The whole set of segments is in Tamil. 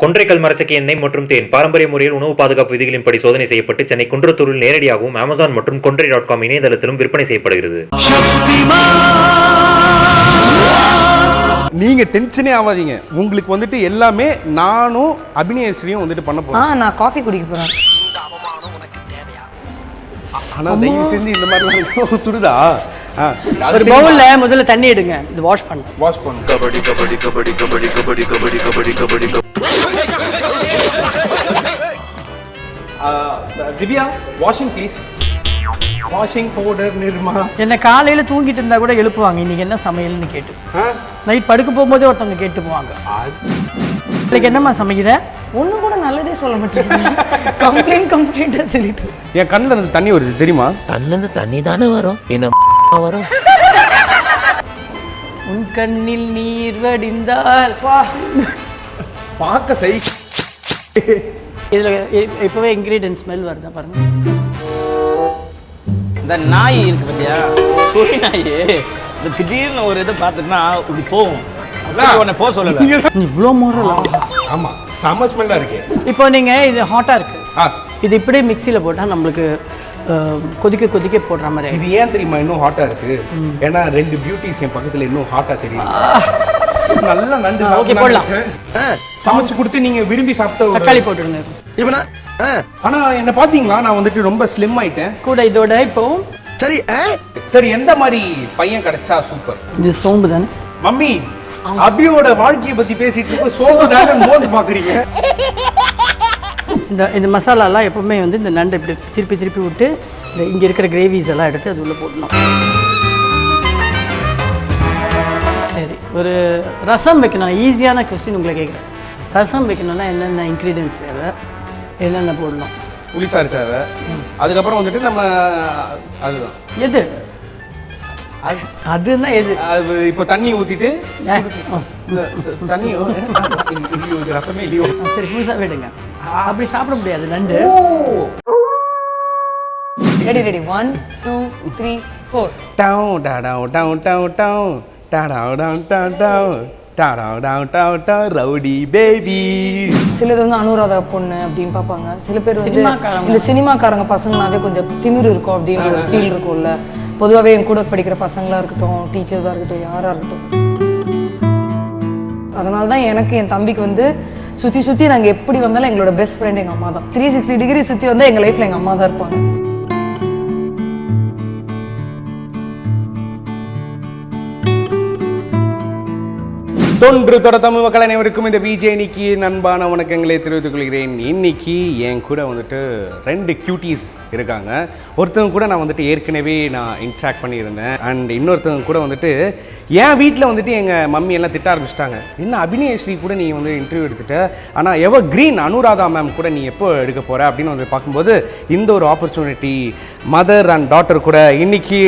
கொன்றைக்கல் மரச்செக்கு எண்ணெய் மற்றும் தேன் பாரம்பரிய முறையில் உணவு பாதுகாப்பு விதிகளின்படி சோதனை செய்யப்பட்டு சென்னை குன்றத்தூரில் நேரடியாகவும் அமேசான் மற்றும் கொன்றை.com இணையதளத்திலும் விற்பனை செய்யப்படுகிறது. நீங்க டென்ஷனே ஆகாதீங்க. உங்களுக்கு வந்துட்டு எல்லாமே நானும் அபிநயஸ்ரீயும் வந்துட்டு பண்ண போறோம். நான் காஃபி குடிக்க போறேன். ஆனா தயவு செஞ்சு இந்த மாதிரி சுடுதா? ஒரு பவுல்ல முதல்ல தண்ணி எடுங்க. இது வாஷ் பண்ணு. Kabaddi kabaddi kabaddi kabaddi kabaddi kabaddi kabaddi kabaddi. Divya, washing please. Washing powder Nirma. என்ன காலையில தூங்கிட்டு இருந்தா கூட எழுப்புவாங்க, இன்னைக்கு என்ன சமையல்னு கேட்டு. நைட் படுக்க போகும்போதே ஒருத்தவங்க கேட்டு போவாங்க, இன்னைக்கு என்னம்மா சமைக்கிற? ஒண்ணு கூட நல்லதே சொல்ல மாட்டேங்க. கம்ப்ளைண்டா சொல்லிட்டு. என் கண்ணுல இருந்து தண்ணி வருது தெரியுமா? கண்ணுல இருந்து தண்ணி தானே வரும், என்ன வரும்? உன் கண்ணில் நீர் வடிந்தால் பார்க்க சை. இதுல இப்பவே இன்கிரீடியன்ட் ஸ்மெல் வருதா பாருங்க. இந்த நாய் இருக்கு பத்தியா, சொறி நாய். இந்த திடீர்னு ஒரு இதை பார்த்துட்டுனா இப்படி போகும். உடனே போக சொல்லல. இவ்வளோ மோரலா? ஆமா, செம ஸ்மெல்லா இருக்கு. இப்போ நீங்க இது ஹாட்டா இருக்கு, இது இப்படியே மிக்சியில போட்டா நம்மளுக்கு கொதிக்க கொதிக்க போடுற மாதிரி. இது ஏன் தெரியுமா இன்னும் ஹாட்டா இருக்கு? ஏன்னா ரெண்டு பியூட்டிஸ் என் பக்கத்துல இன்னும் ஹாட்டா தெரியும். நல்ல நண்டு. ஓகே, போடலாம். சமைச்சு கொடுத்து நீங்க விரும்பி சாப்பிட்ட தக்காளி போட்டுருங்க. ஆனா என்ன பாத்தீங்களா, நான் வந்துட்டு ரொம்ப ஸ்லிம் ஆயிட்டேன் கூட இதோட. இப்போ சரி சரி, எந்த மாதிரி பையன் கிடைச்சா சூப்பர்? இது சோம்பு தானே மம்மி? அபியோட வாழ்க்கையை பத்தி பேசிட்டு இருக்க சோம்பு தானே மோந்து பாக்குறீங்க. இந்த மசாலாலாம் எப்பவுமே வந்து இந்த நண்டு இப்படி திருப்பி திருப்பி விட்டு இந்த இங்கே இருக்கிற கிரேவிஸ் எல்லாம் எடுத்து அது உள்ளே போடணும். சரி, ஒரு ரசம் வைக்கணும். ஈஸியான கொஸ்டின் உங்களை கேட்குறேன். ரசம் வைக்கணும்னா என்னென்ன இன்க்ரீடியன்ஸ் தேவை, என்னென்ன போடணும்? புளிசாறு தேவை. அதுக்கப்புறம் வந்துட்டு நம்ம அதுதான் எது அதுன்னா எது? அது இப்போ தண்ணி ஊற்றிட்டு தண்ணி ரசமே இல்லையோ. சரி, முழுசாக விடுங்க. அப்படி சாப்பிட முடியாது நண்டு. ரெடி 1 2 3 4. டவு டவு டவு டவு டவு டவு டவு டவு டவு டவு ரவுடி பேபி. சிலர் வந்து அனுராதா பொண்ணு அப்படின்னு பார்ப்பாங்க. சில பேர் வந்து இந்த சினிமாக்காரங்க பசங்கனாவே கொஞ்சம் திமிரு இருக்கும் அப்படின்னு ஒரு ஃபீல் இருக்கும்ல. பொதுவாகவே என் கூட படிக்கிற பசங்களாக இருக்கட்டும், டீச்சர்ஸாக இருக்கட்டும், யாராக இருக்கட்டும். அதனால தான் எனக்கு என் தம்பிக்கு வந்து சுற்றி நாங்கள் எப்படி வந்தாலும் எங்களோட பெஸ்ட் ஃப்ரெண்ட் எங்கள் அம்மா தான். 360 டிகிரி சுற்றி வந்தால் எங்கள் லைஃப்பில் எங்கள் அம்மா தான் இருப்பாங்க. தொன்று தொட தமிழ் மக்கள் அனைவருக்கும் இந்த விஜய் நிக்கி அன்பான வணக்கங்களை தெரிவித்துக் கொள்கிறேன். இன்னைக்கு என் கூட வந்துட்டு 2 கியூட்டீஸ் இருக்காங்க. ஒருத்தவங்க கூட நான் வந்துட்டு ஏற்கனவே நான் இன்ட்ராக்ட் பண்ணியிருந்தேன். அண்ட் இன்னொருத்தவங்க கூட வந்துட்டு என் வீட்டில் வந்துட்டு எங்கள் மம்மி எல்லாம் திட்ட ஆரம்பிச்சிட்டாங்க. என்ன அபிநயஸ்ரீ கூட நீ வந்து இன்டர்வியூ எடுத்துட்ட, ஆனால் எவர் கிரீன் அனுராதா மேம் கூட நீ எப்போ எடுக்க போகிற அப்படின்னு வந்து பார்க்கும்போது இந்த ஒரு ஆப்பர்ச்சுனிட்டி மதர் அண்ட் டாட்டர் கூட இன்னைக்கு,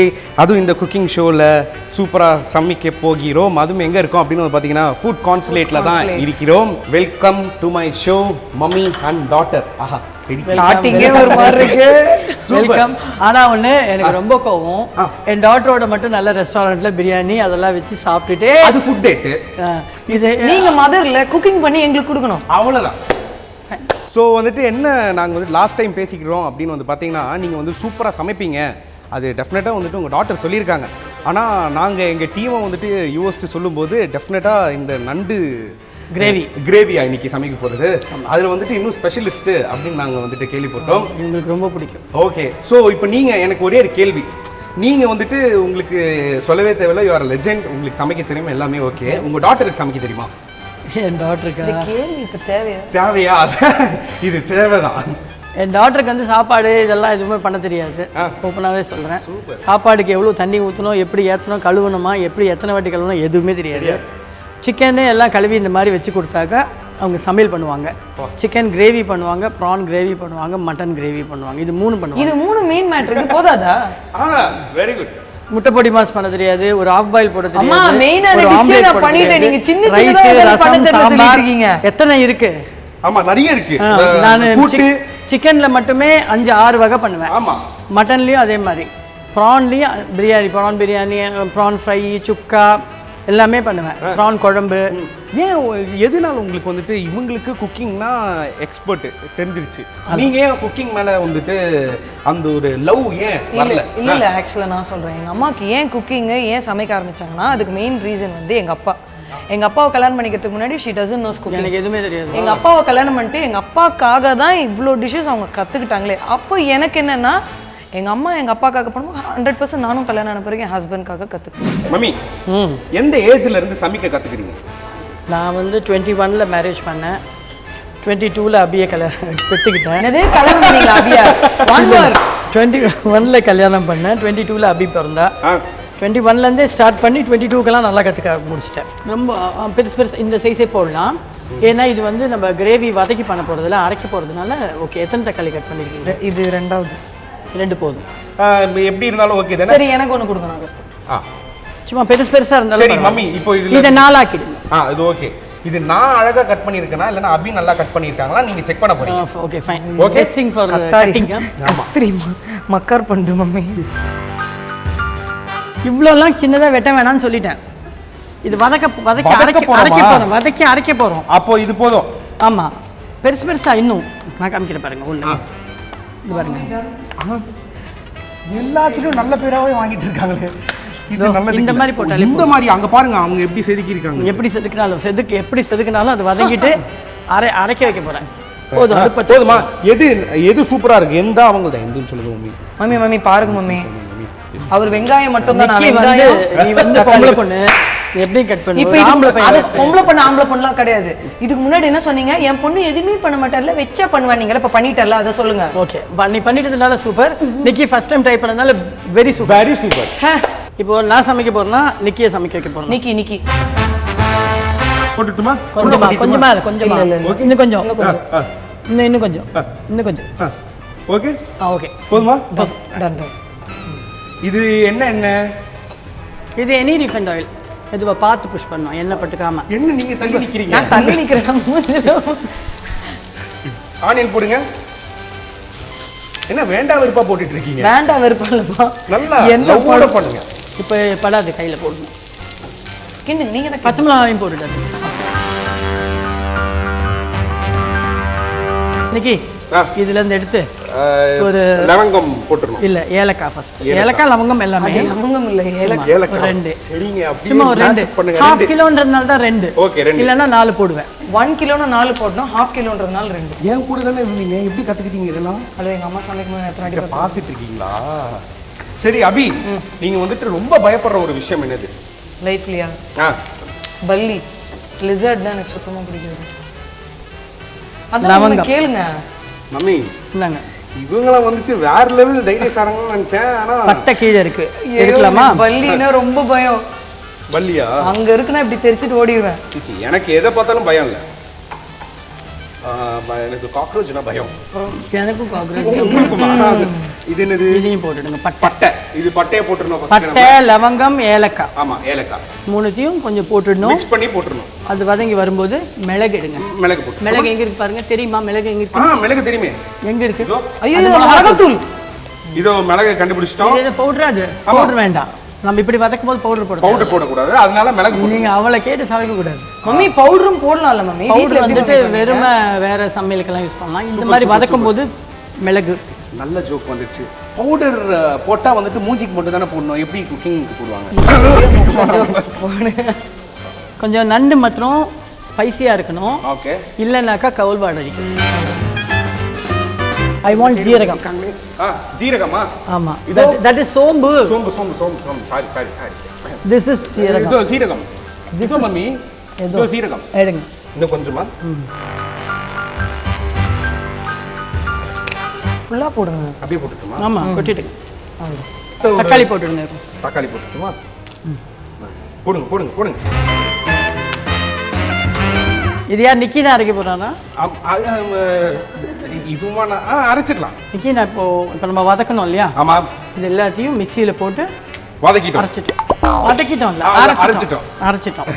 அதுவும் இந்த குக்கிங் ஷோவில் சூப்பராக சமைக்க போகிறோம். அதுவும் எங்கே இருக்கோம் அப்படின்னு வந்து பார்த்தீங்கன்னா ஃபுட் கான்சுலேட்டில் தான் இருக்கிறோம். Welcome to my show mummy and daughter. ஆஹா, ஸ்டார்டிங்கே ஒரு மாதிரி இருக்கு. வெல்கம். ஆனா ஒண்ணு எனக்கு ரொம்ப கோவம், என் டாட்டரோட மட்டும் நல்ல ரெஸ்டாரண்ட்ல பிரியாணி அதெல்லாம் வச்சு சாப்பிட்டுட்டு அது ஃபுட் டேட். இது நீங்க மதர்ல குக்கிங் பண்ணி எங்களுக்கு கொடுக்கணும், அவ்வளவுதான். ஸோ வந்துட்டு என்ன, நாங்கள் வந்து லாஸ்ட் டைம் பேசிக்கிறோம் அப்படின்னு வந்து பார்த்தீங்கன்னா நீங்கள் வந்து சூப்பராக சமைப்பீங்க, அது டெஃபினட்டாக வந்துட்டு உங்கள் டாக்டர் சொல்லியிருக்காங்க. ஆனால் நாங்கள் எங்கள் டீமை வந்துட்டு யோசிச்சு சொல்லும்போது டெஃபினட்டாக இந்த நண்டு கிரேவியா இன்னைக்கு சமைக்க போகிறது, அதில் வந்துட்டு இன்னும் ஸ்பெஷலிஸ்ட்டு அப்படின்னு நாங்கள் வந்துட்டு கேள்விப்பட்டோம். எங்களுக்கு ரொம்ப பிடிக்கும். ஓகே, ஸோ இப்போ நீங்கள், எனக்கு ஒரே ஒரு கேள்வி. நீங்கள் வந்துட்டு உங்களுக்கு சொல்லவே தேவையில்ல, யூ ஆர் லெஜெண்ட், உங்களுக்கு சமைக்க தெரியுமா, எல்லாமே ஓகே. உங்கள் டாக்டருக்கு சமைக்க தெரியுமா? என் டாக்டருக்கு கேள்வி இப்போ தேவையா? இது தேவைதான். என் டாக்டருக்கு வந்து சாப்பாடு இதெல்லாம் எதுவுமே பண்ண தெரியாது, ஓப்பனாகவே சொல்கிறேன். சாப்பாடுக்கு எவ்வளோ தண்ணி ஊற்றணும், எப்படி ஏற்றணும், கழுவணுமா, எப்படி எத்தனை வாட்டி கழுவணும், எதுவுமே தெரியாது. சிக்கனு எல்லாம் கழுவி இந்த மாதிரி வச்சு கொடுத்தாக்க அவங்க சமையல் பண்ணுவாங்க. சிக்கன் கிரேவி பண்ணுவாங்க, ப்ரான் கிரேவி பண்ணுவாங்க, மட்டன் கிரேவி பண்ணுவாங்க. இது 3 பண்ணுவாங்க. இது 3 மெயின் மேட்டர். இது போதாதா? Very good. முட்டை பொடி மாஸ் பண்ண தெரியாது, ஒரு ஆஃப் பாயில் போட தெரியாது. அம்மா மெயினான டிஷ் நான் பண்ணிட்டேன், நீங்க சின்ன சின்னதா எல்லாம் பண்ண தெரிஞ்சு சொல்லிட்டு இருக்கீங்க. எத்தனை இருக்கு? ஆமா, நிறைய இருக்கு. நான் சிக்கன்ல மட்டுமே 5-6 வகை பண்ணுவேன். ஆமா, மட்டன்லயும் அதே மாதிரி, ப்ரான்லயும் biryani, prawn biryani, prawn fry, சுக்கா, எல்லாமே பண்ணுவேன். ப்ரான் குழம்பு. ஏன் எதனால உங்களுக்கு வந்துட்டு இவங்களுக்கு குக்கிங்னா எக்ஸ்பர்ட் தெரிஞ்சிருச்சு, நீங்க ஏன் குக்கிங் மேல வந்துட்டு அந்த ஒரு லவ் ஏன் வரல? இல்ல ஆக்சுவலா நான் சொல்றேன், எங்க அம்மாக்கு ஏன் குக்கிங் ஏன் சமைக்க ஆரம்பிச்சாங்கன்னா அதுக்கு மெயின் ரீசன் வந்து எங்க அப்பாவை கல்யாணம் பண்ணிக்கிறதுக்கு முன்னாடி ஷீ டசன்ட் நோஸ் குக்கிங். எனக்கு எதுவுமே தெரியாது. எங்க அப்பாவை கல்யாணம் பண்ணிட்டு எங்க அப்பாக்காக தான் இவ்வளோ டிஷ்ஷஸ் அவங்க கத்துக்கிட்டாங்களே. அப்போ எனக்கு என்னன்னா எங்க அம்மா எங்க அப்பாக்காக பண்ணும்போது 100% நானும் கல்யாணம் ஆன பிறகு என் ஹஸ்பண்ட்காக கத்துக்கிட்டேன். மம்மி எந்த ஏஜ்ல இருந்து சமைக்க கத்துக்கிறீங்க? நான் வந்து 21ல மேரேஜ் பண்ணேன், 22ல அபியை பெற்றுக்கிட்டேன். என்னது கல்யாணம் பண்ணீங்களா அபியா? 21ல கல்யாணம் பண்ணேன், 22ல அபி பிறந்தா. 21லேருந்தே ஸ்டார்ட் பண்ணி 22க்கெல்லாம் நல்லா கற்றுக்க முடிச்சிட்டேன். ரொம்ப பெருசு இந்த சைஸே போடலாம். ஏன்னா இது வந்து நம்ம கிரேவி வதக்கி பண்ண போகிறதில்ல, அரைக்க போகிறதுனால. ஓகே, எத்தனை தக்காளி கட் பண்ணியிருக்கீங்க? இது 2வது. 2 போதும். எப்படி இருந்தாலும் ஓகே தானே? சரி, எனக்கு ஒன்று கொடுங்க. நாங்கள் சும்மா பெருசாக இருந்தாலும் சரி மம்மி. இப்போ இதை 4 ஆக்கிடுங்க. இது ஓகே. இது நான் அழகா கட் பண்ணியிருக்கேனா இல்லைன்னா அபி நல்லா கட் பண்ணியிருக்காங்களா நீங்க செக் பண்ண போறீங்க. Okay fine. Okay, testing for cutting. மக்கார் பண்ணுது மம்மி. இவ்வளோலாம் சின்னதாக வெட்ட வேணாம்னு சொல்லிட்டேன். இது வதக்கி அரைக்க போகிறோம். அப்போ இது போதும். ஆமாம், பெருசா இன்னும் நான் காமிக்கிறேன் பாருங்க. ஒன்று இது பாருங்க, எல்லாத்துலயும் நல்ல பேராவே வாங்கிட்டு இருக்காங்களே. இது நல்லது. இந்த மாதிரி போட்டாலே இந்த மாதிரி அங்க பாருங்க அவங்க எப்படி செதுக்கி இருக்காங்க. எப்படி செதுக்கினாலும் அது வதக்கிட்டு அரைக்க வைக்க போறேன். போதும். போதுமா? எது சூப்பரா இருக்கு? எந்த அவங்கள்ட்ட எதுன்னு சொல்லுங்க மம்மி. மம்மி பாருங்க மம்மி, அவர் வெங்காயம் மட்டும் தான். நீ வந்து பொம்பளை பொண்ணு எப்படி கட் பண்ணு? இப்போ அது பொம்பளை பொண்ணு ஆம்பளை பொண்ணுலாம் கிடையாது. இதுக்கு முன்னாடி என்ன சொன்னீங்க? என் பொண்ணு எதுவுமே பண்ண மாட்டார்ல, வெச்சா பண்ணுவானீங்களா, இப்ப பண்ணிட்டல, அதை சொல்லுங்க. ஓகே, நீ பண்ணிட்டதுனால சூப்பர். நிக்கி ஃபர்ஸ்ட் டைம் ட்ரை பண்ணதுனால வெரி சூப்பர். இப்போ நான் சமைக்க போறேன்னா நிக்கியை சமைக்க வைக்க போறேன். நிக்கி போட்டுட்டுமா? கொஞ்சமா இன்னும் கொஞ்சம் ஓகே. ஓகே போதுமா? டன். இது என்ன? இது எனி ரீஃபைண்ட் ஆயில். இதுவா பார்த்து புஷ் பண்ணோம், எண்ணெய் பட்டுக்காம. என்ன நீங்க தள்ளி நிக்கிறீங்க? நான் தள்ளி நிக்கிறேன். ஆனியன் போடுங்க. என்ன வேண்டா வெறுப்பா போட்டுட்டு இருக்கீங்க? வேண்டா வெறுப்பா இல்லப்பா, நல்லா லவ்வோட பண்ணுங்க. இப்போ படாது, கையில போடணும். கிண்டு நீங்க தான் பச்சை மிளகாயும் போட்டுட்டாரு. நிக்கி இதுல இருந்து எடுத்து ஒரு லவங்கம் போட்டுறணும். இல்ல ஏலக்காய் ஃபர்ஸ்ட். ஏலக்காய் லவங்கம் எல்லாமே. லவங்கம் இல்ல, ஏலக்காய். 2 சரிங்க. அப்படியே சும்மா ஒரு 2 பண்ணுங்க. 1/2 கிலோன்றதுனால தான் 2. ஓகே, 2 இல்லனா 4 போடுவேன். 1 கிலோனா 4 போடணும், 1/2 கிலோன்றதுனால 2. ஏன் கூட தானே இருந்தீங்க, எப்படி கத்துக்கிட்டீங்க இதெல்லாம்? ஹலோ, எங்க அம்மா சமைக்கும்போது எத்தனை அடி பார்த்துட்டு இருக்கீங்களா? சரி அபி, நீங்க வந்துட்டு ரொம்ப பயப்படுற ஒரு விஷயம் என்னது லைஃப்லயா? பல்லி, லிசர்ட் தான் எனக்கு சுத்தமா பிடிக்காது. அதான் கேளுங்க மம்மி. என்னங்க இவங்கள வந்துட்டு வேற லெவல் தைரியசாரங்கன்னு நினைச்சேன். ஆனா பட்டை கீழே இருக்கு, எடுக்கலாமா? பல்லினா ரொம்ப பயம். பல்லியா? அங்க இருக்குன்னா இப்படி தெரிச்சிட்டு ஓடிடுவேன். எனக்கு எதை பார்த்தாலும் பயம் இல்லை. எனக்கு காக்ரோச்னா பயம். எனக்கும் காக்ரோச். இது என்னது? இதையும் போட்டுடுங்க. பட்டை. இது பட்டையை போட்டுறணும். பட்டை, லவங்கம், ஏலக்காய். ஆமா, ஏலக்காய் மூணுத்தையும் கொஞ்சம் போட்டுடணும். மிக்ஸ் பண்ணி போட்டுறணும். அது வதங்கி வரும்போது மிளகு எடுங்க. மிளகு போட்டு. மிளகு எங்க இருக்கு பாருங்க, தெரியுமா? மிளகு எங்க இருக்கு? மிளகு தெரியுமே. எங்க இருக்கு? ஐயோ, மிளகாத்தூள். இதோ மிளகு கண்டுபிடிச்சிட்டோம். இது பவுடர். அது பவுடர் வேண்டாம். நம்ம இப்படி வதக்கும் போது பவுடர் போடணும். பவுடர் போடக்கூடாது, அதனால மிளகு. நீங்க அவளை கேட்டு சமைக்க கூடாது. மம்மி பவுடரும் போடலாம்ல மம்மி? பவுடர் வந்துட்டு வெறும வேற சமையலுக்கெல்லாம் யூஸ் பண்ணலாம். இந்த மாதிரி வதக்கும் போது மிளகு. நல்ல ஜோக் வந்துச்சு. பவுடர் போட்டா வந்துட்டு மூஞ்சிக்கு மட்டும் தானே போடணும், எப்படி குக்கிங்க்கு போடுவாங்க? கொஞ்சம் நண்டு மற்றும் ஸ்பைசியா இருக்கணும். ஓகே. இல்லைனாக்கா கவுல் வாடை அடிக்கும். I want ஜீரகம். ஜீரகமா? ஆமா, that is சோம்பு. சோம்பு. சாரி. This is ஜீரகம். இது ஜீரகம். இது மம்மி. இது ஜீரகம். எடுங்க. இன்னும் கொஞ்சமா. ஃபுல்லா போடுங்க. அப்படியே போட்டுட்டுமா? ஆமா, கொட்டிடுங்க. தக்காளி போட்டுடுங்க. தக்காளி போட்டுட்டுமா? போடுங்க. இது யார்? நிக்கி தான் அரைக்க போறானா? இதுமா நான் அரைச்சிடலாம். நிக்கி, நான் இப்போ நம்ம வதக்கணும் இல்லையா? ஆமா. இது எல்லாத்தையும் மிக்சியில போட்டு வதக்கிட்டோம். அரைச்சிட்டோம்.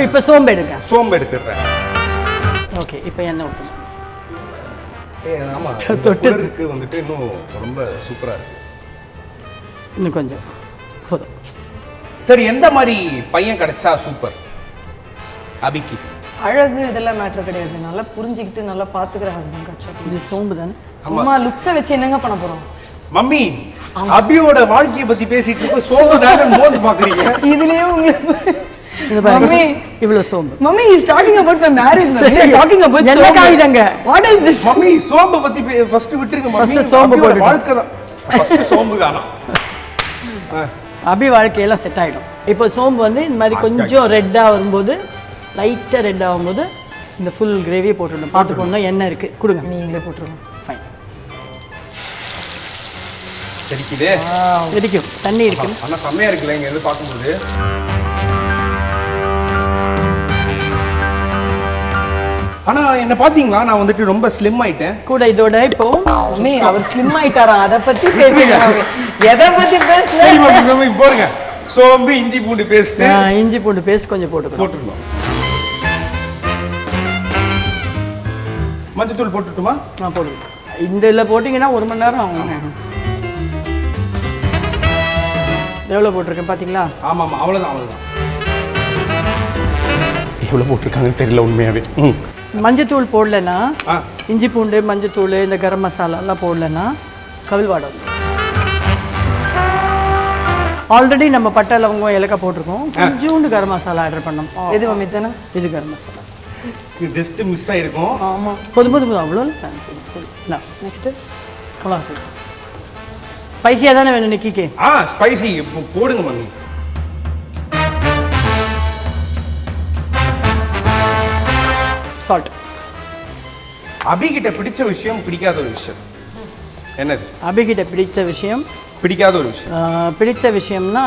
இப்போ சோம்பு எடுங்க. சோம்பு எடுத்துடுறேன். ஓகே, இப்போ எண்ணெய் ஊற்றணும். ஆமா, தொட்டதுக்கு வந்துட்டு இன்னும் ரொம்ப சூப்பரா இருக்கு. இன்னும் கொஞ்சம் போதும். சரி, எந்த மாதிரி பையன் கிடைச்சா சூப்பர் அபிக்கு? அழகு இதெல்லாம் மேட்டர் கிடையாது, நல்லா புரிஞ்சுக்கிட்டு நல்லா பாத்துக்கிற ஹஸ்பண்ட் கிடைச்சா. இது சோம்பு தானே. சும்மா லுக்ஸை வச்சு என்னங்க பண்ண போறோம்? மம்மி அபியோட வாழ்க்கையை பத்தி பேசிட்டு இருக்க சோம்புதான மோந்து பாக்குறீங்க. இதுலயே உங்களுக்கு மம்மி இவ்வளவு சோம்பு. Mummy is talking about my marriage. Mummy talking about என்ன காய்தங்க? What is this? மம்மி சோம்பு பத்தி ஃபர்ஸ்ட் விட்டுருங்க மம்மி. சோம்பு போடு. வாழ்க்கை தான் ஃபர்ஸ்ட் சோம்பு தானா? அபி வாழ்க்கையெல்லாம் செட் ஆகிடும். இப்போ சோம்பு வந்து இந்த மாதிரி கொஞ்சம் ரெட்டாக வரும்போது, லைட்டாக ரெட் ஆகும்போது இந்த ஃபுல் கிரேவியை போட்டுடணும். பார்த்துக்கணும் எண்ணெய் இருக்குது, கொடுங்க. நீங்களே போட்டுருங்க. ஃபைன். தெரிக்குதே, தெரிக்கும், தண்ணி இருக்கு. ஆனால் செம்மையாக இருக்குல்ல இங்கே எது பார்க்கும்போது. ஆனா என்ன பாத்தீங்களா, நான் வந்துட்டு ரொம்ப ஸ்லிம் ஆயிட்டேன் கூட. இதோட இப்போ மம்மி அவர் ஸ்லிம் ஆயிட்டாரா? அத பத்தி பேசுங்க. எதை பத்தி பேசுங்க? போடுங்க. சோம்பு, இஞ்சி பூண்டு பேஸ்ட். இஞ்சி பூண்டு பேஸ்ட் கொஞ்சம் போட்டுருந்தோம். மஞ்சத்தூள் போட்டுட்டுமா? போடுங்க. இந்த இதில் போட்டிங்கன்னா 1 மணி நேரம் ஆகும். எவ்வளோ போட்டிருக்கேன் பார்த்தீங்களா? ஆமாம், அவ்வளோதான். எவ்வளோ போட்டிருக்காங்கன்னு தெரியல உண்மையாகவே. மஞ்சத்தூள் போடலன்னா, இஞ்சி பூண்டு, மஞ்சத்தூள், இந்த கரம் மசாலா எல்லாம் போடலன்னா கவிழ்வாடம். ஆல்ரெடி நம்ம பட்டை லவங்கம் ஏலக்காய் போட்டிருக்கோம். கொஞ்சோண்டு கரம் மசாலா ஆர்டர் பண்ணோம். எது மம்மி தானே? இது கரம் மசாலா. இது ஜஸ்ட் மிஸ் ஆயிருக்கும். ஆமாம், போதும் அவ்வளோ. நெக்ஸ்ட்டு அவ்வளோ ஸ்பைசியாக தானே வேணும் நிக்கிக்கு? ஸ்பைசி போடுங்க மம்மி. சால்ட். அபிகிட்ட பிடிச்ச விஷயம், பிடிக்காத ஒரு விஷயம் என்னது? அபிகிட்ட பிடித்த விஷயம், பிடிக்காத ஒரு விஷயம். பிடித்த விஷயம்னா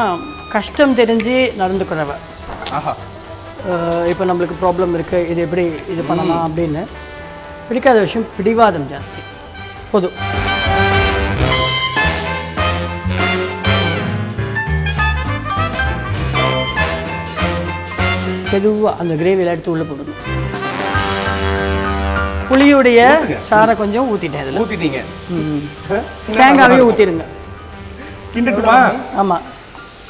கஷ்டம் தெரிஞ்சு நடந்துக்கிறவ. ஆஹா. இப்போ நம்மளுக்கு ப்ராப்ளம் இருக்குது, இது எப்படி இது பண்ணலாம் அப்படின்னு. பிடிக்காத விஷயம் பிடிவாதம் ஜாஸ்தி. போதும். மெதுவாக அந்த கிரேவியில் எடுத்து உள்ளே போடணும். புளியுடைய சாரை கொஞ்சம் ஊற்றிட்டேன். அதில் ஊற்றிட்டீங்க. தேங்காயே ஊற்றிடுங்க. கிண்டுட்டுமா? ஆமாம்.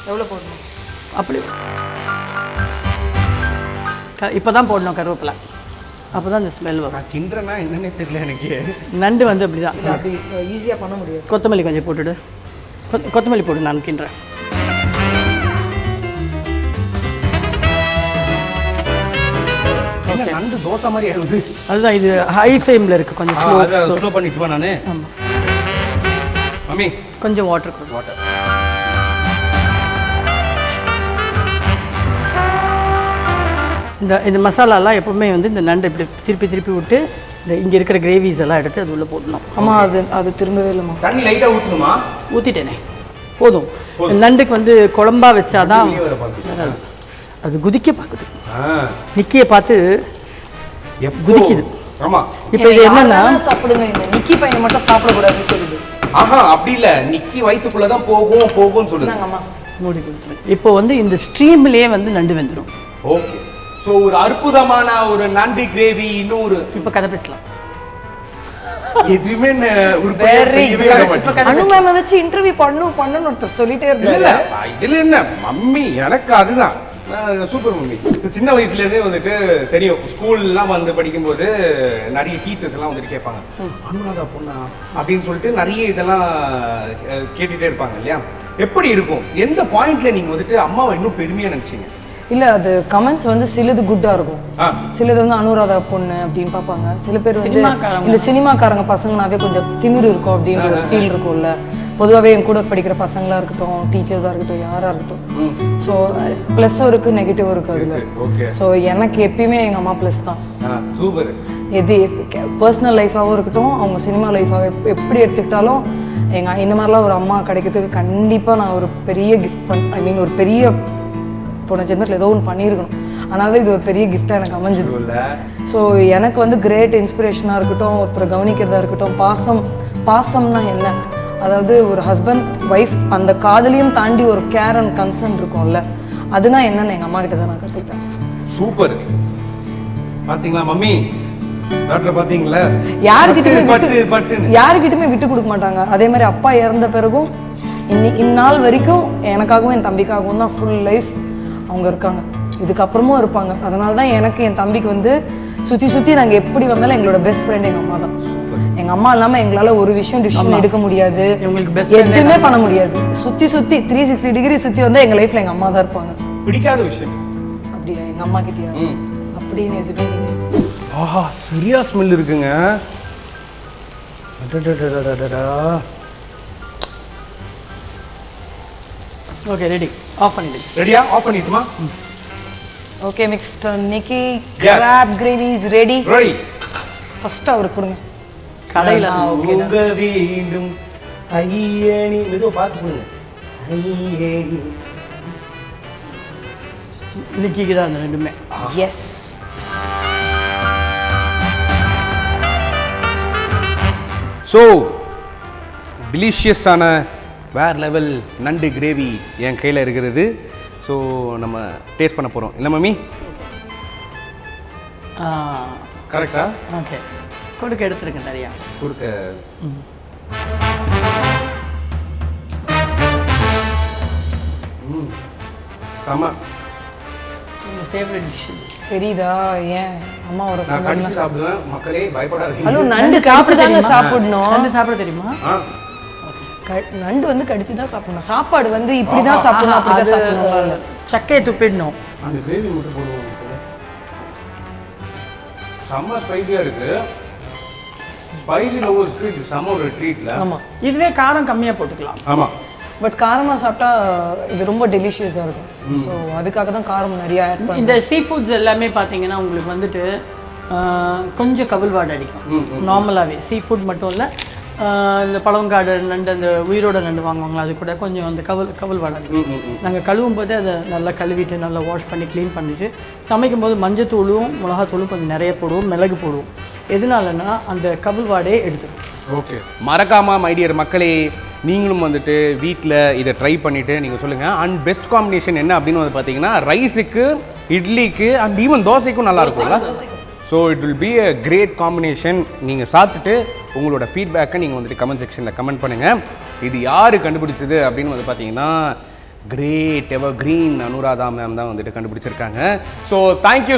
எவ்வளோ போடணும்? அப்படி இப்போ தான் போடணும் கருவேப்பிலை. அப்போ தான் இந்த ஸ்மெல் வரும். கிண்டுறேன்னா என்னன்னே தெரியல எனக்கு. நண்டு வந்து அப்படி தான். அப்படி ஈஸியாக பண்ண முடியாது. கொத்தமல்லி கொஞ்சம் போட்டுடு. கொத்தமல்லி போடு, நான் கிண்டுறேன். நண்டு தோசை மாதிரி ஆகுது. அதுதான், இது ஹை ஃப்ளேமில் இருக்குது. கொஞ்சம் ஸ்லோ பண்ணிட்டுமா நான்? ஆமாம். மம்மி கொஞ்சம் வாட்டர் கொடு. வாட்டர். இந்த மசாலாலாம் எப்பவுமே வந்து இந்த நண்டை இப்படி திருப்பி விட்டு இந்த இங்கே இருக்கிற கிரேவிஸ் எல்லாம் எடுத்து அது உள்ளே போடணும். ஆமாம், அது திரும்பவே இல்லைம்மா. தண்ணி லைட்டாக ஊற்றணுமா? ஊற்றிட்டேனே, போதும். நண்டுக்கு வந்து குழம்பா வச்சாதான் அது குதிக்க பார்க்குது. நிக்கியை பார்த்து குதிக்குது. ஆமா. இப்போ இது என்னன்னா, சாப்பிடுங்க, இந்த நிக்கி பையனை மட்டும் சாப்பிடக்கூடாதுன்னு சொல்லுது. அப்படி இல்ல, நிக்கி வயிற்றுக்குள்ளதான் போகும்னு சொல்லுங்க. மூடி கொடுத்துரு. இப்போ வந்து இந்த ஸ்ட்ரீம்லயே வந்து நண்டு வெந்துடும். ஓகே. ஸோ ஒரு அற்புதமான ஒரு நண்டு கிரேவி. இன்னும் ஒரு இப்போ கதை பேசலாம். எதுவுமே அனு மேம் வச்சு இன்டர்வியூ பண்ணணும்னு ஒருத்தர் சொல்லிட்டே இருந்தாரு. இதுல என்ன மம்மி, எனக்கு அதுதான் சூப்பர் மம்மி. சின்ன வயசுலேருந்தே வந்துட்டு தெரியும். ஸ்கூல்லாம் வந்து படிக்கும்போது நிறைய டீச்சர்ஸ் எல்லாம் வந்துட்டு கேட்பாங்க, அனுராதா பொண்ணா அப்படின்னு சொல்லிட்டு நிறைய இதெல்லாம் கேட்டுகிட்டே இருப்பாங்க இல்லையா? எப்படி இருக்கும்? எந்த பாயிண்ட்ல நீங்கள் வந்துட்டு அம்மாவை இன்னும் பெருமையாக நினச்சிங்க? இல்லை, அது கமெண்ட்ஸ் வந்து சிலது குட்டாக இருக்கும், சிலது வந்து அனுராதா பொண்ணு அப்படின்னு பார்ப்பாங்க. சில பேர் வந்து இந்த சினிமாக்காரங்க பசங்கனாவே கொஞ்சம் திமிரு இருக்கும் அப்படின்னு ஒரு ஃபீல் இருக்கும்ல. பொதுவாகவே என் கூட படிக்கிற பசங்களாக இருக்கட்டும், டீச்சர்ஸாக இருக்கட்டும், யாராக இருக்கட்டும். ஸோ ப்ளஸ்ஸும் இருக்குது, நெகட்டிவும் இருக்குது அதில். ஸோ எனக்கு எப்பயுமே எங்கள் அம்மா ப்ளஸ் தான். சூப்பர். எது பர்சனல் லைஃபாகவும் இருக்கட்டும், அவங்க சினிமா லைஃபாக எப்படி எடுத்துக்கிட்டாலும் இந்த மாதிரிலாம் ஒரு அம்மா கிடைக்கிறதுக்கு கண்டிப்பாக நான் ஒரு பெரிய கிஃப்ட் ஒரு பெரிய போன ஜென்மத்தில் ஏதோ ஒன்று பண்ணியிருக்கணும். அதனால இது ஒரு பெரிய கிஃப்டாக எனக்கு அமைஞ்சது. ஸோ எனக்கு வந்து கிரேட் இன்ஸ்பிரேஷனாக இருக்கட்டும், ஒருத்தரை கவனிக்கிறதா இருக்கட்டும், பாசம்னா என்ன, அதாவது ஒரு ஹஸ்பண்ட் ஒய்ஃப் அந்த காதலையும் தாண்டி ஒரு கேர் அண்ட் கன்சர்ன் இருக்கும்ல, அதுனா என்னன்னு எங்கள் அம்மா கிட்ட தான் நான் கற்றுக்கிட்டேன். சூப்பர். பார்த்தீங்களா மம்மி, டாக்டர் பார்த்தீங்களா? யாருக்கிட்டுமே விட்டு கொடுக்க மாட்டாங்க. அதே மாதிரி அப்பா இறந்த பிறகும் இந்நாள் வரைக்கும் எனக்காகவும் என் தம்பிக்காகவும் தான் ஃபுல் லைஃப் அவங்க இருக்காங்க, இதுக்கப்புறமும் இருப்பாங்க. அதனால தான் எனக்கு என் தம்பிக்கு வந்து சுற்றி நாங்கள் எப்படி வந்தாலும் எங்களோட பெஸ்ட் ஃப்ரெண்ட் எங்கள் அம்மா தான். எங்கள் அம்மா இல்லாமல் எங்களால் ஒரு விஷயம் டிசிஷன் எடுக்க முடியாது, எதுவுமே பண்ண முடியாது. சுற்றி 360 டிகிரி சுற்றி வந்தால் எங்கள் லைஃப்பில் எங்கள் அம்மா தான் இருப்பாங்க. பிடிக்காத விஷயம் அப்படியா எங்கள் அம்மா கிட்டயா? அப்படின்னு எதுவுமே கிடையாது. ஆஹா சரியா ஸ்மெல் இருக்குங்க. ஓகே ரெடி, ஆஃப் பண்ணிடு. ரெடியா? ஆஃப் பண்ணிட்டுமா? Okay mister Nikki, crab gravy is ready. Ready. First அவருக்கு கொடுங்க. கடையில் உங்க வேண்டும் ஐயேனி மெதுவா பார்த்து கொடுங்க. ஐயேனி நிக்கிக்கு தான் அந்த ரெண்டுமே. எஸ். ஸோ டெலிஷியஸான வேறு லெவல் நண்டு கிரேவி என் கையில் இருக்கிறது. ஸோ நம்ம டேஸ்ட் பண்ண போகிறோம் இல்லை மம்மி? கரெக்டா? ஓகே கொடுக்க எடுத்துருக்கேன் நிறையா கொடுக்க. ஆமா உங்கள் ஃபேவரட் டிஷ் தெரியுதா? ஏன் அம்மாவோட நான் கடிச்சு சாப்பிடுவேன் மக்களே, பயப்படாதீங்க. அதுவும் நண்டு கடிச்சு தாங்க சாப்பிடணும். நண்டு சாப்பிட தெரியுமா? நண்டு வந்து கடிச்சு தான் சாப்பிடணும். சாப்பாடு வந்து இப்படி தான் சாப்பிடணும், அப்படி தான் சாப்பிடணும். சக்கையை துப்பிடணும். அந்த கிரேவி மட்டும் போடுவோம். செம்ம ஸ்பைசியாக இருக்கு. ஸ்பைசி லவர்ஸ்க்கு இது செம்ம ஒரு ட்ரீட்ல. ஆமாம், இதுவே காரம் கம்மியாக போட்டுக்கலாம். ஆமாம், பட் காரமாக சாப்பிட்டா இது ரொம்ப டெலிஷியஸாக இருக்கும். ஸோ அதுக்காக தான் காரம் நிறையா ஆட் பண்ணுவோம். இந்த சீ ஃபுட்ஸ் எல்லாமே பார்த்தீங்கன்னா உங்களுக்கு வந்துட்டு கொஞ்சம் கவிழ்வாடு அடிக்கும். நார்மலாகவே சீ ஃபுட் மட்டும் இல்லை, இந்த பழங்காடு நண்டு, அந்த உயிரோட நண்டு வாங்குவாங்களா, அது கூட கொஞ்சம் அந்த கவிழ்வாடு அடிக்கும். நாங்கள் கழுவும் போதே அதை நல்லா கழுவிட்டு நல்லா வாஷ் பண்ணி க்ளீன் பண்ணிவிட்டு சமைக்கும் போது மஞ்சத்தூளும் மிளகாத்தூளும் கொஞ்சம் நிறைய போடுவோம், மிளகு போடுவோம். எதனாலன்னா அந்த கவிழ்வாடே எடுத்துடும். ஓகே, மறக்காம மை டியர் மக்களே, நீங்களும் வந்துட்டு வீட்டில் இதை ட்ரை பண்ணிவிட்டு நீங்கள் சொல்லுங்கள். அண்ட் பெஸ்ட் காம்பினேஷன் என்ன அப்படின்னு வந்து பார்த்தீங்கன்னா ரைஸுக்கு, இட்லிக்கு அண்ட் ஈவன் தோசைக்கும் நல்லா இருக்கும்ல. So it will be a great combination. நீங்கள் சாப்பிட்டுட்டு உங்களோட ஃபீட்பேக்கை நீங்கள் வந்துட்டு கமெண்ட் செக்ஷனில் கமெண்ட் பண்ணுங்கள். இது யார் கண்டுபிடிச்சது அப்படின்னு வந்து பார்த்தீங்கன்னா great evergreen Anuradha ma'am தான் வந்துட்டு கண்டுபிடிச்சிருக்காங்க. So thank you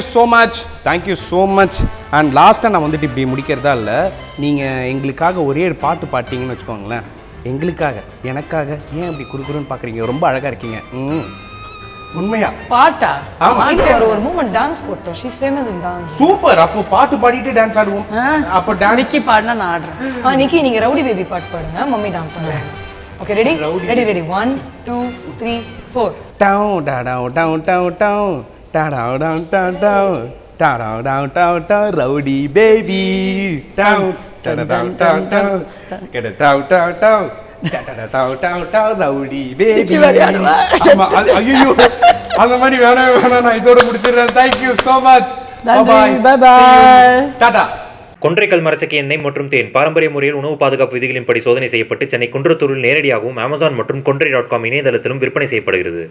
so much. And லாஸ்ட்டாக நான் வந்துட்டு இப்படி முடிக்கிறதா இல்லை, நீங்கள் எங்களுக்காக ஒரே ஒரு பாட்டு பாட்டிங்கன்னு வச்சுக்கோங்களேன். எங்களுக்காக, எனக்காக. ஏன் அப்படி குறுக்குறுன்னு பார்க்குறீங்க? ரொம்ப அழகாக இருக்கீங்க. உண்மையா? பாட்டா? ஒரு மூமெண்ட் டான்ஸ் போட்டோம். She is famous in dance. Super. அப்போ பாட்டு பாடிட்டு டான்ஸ் ஆடுவோம். அப்போ டான்ஸ் நிக்கி பாடினா நான் ஆடுறேன். நிக்கி நீங்க ரவுடி பேபி பாட்டு பாடுங்க, மம்மி டான்ஸ் ஆடுவாங்க. Okay ready? ரெடி 1 2 3 4. டவு டவு டவு டவு டவு டவு டவு டவு டவு டவு டவு டவு டவு ரவுடி பேபி டவு டவு டவு டவு டவு கெட டவு டவு டவு டவு டவு டவு ரவுடி பேபி. ஐயோ அந்த மாதிரி வேணாம், நான் இதோட முடிச்சிடுறேன். Thank you so much. Bye bye. Tata. கொன்றைக்கல் மரச்செக்கு எண்ணெய் மற்றும் தேன் பாரம்பரிய முறையில் உணவு பாதுகாப்பு விதிகளின்படி சோதனை செய்யப்பட்டு சென்னை குன்றத்தூரில் நேரடியாகவும் Amazon மற்றும் கொன்றை.com இணையதளத்திலும் விற்பனை செய்யப்படுகிறது.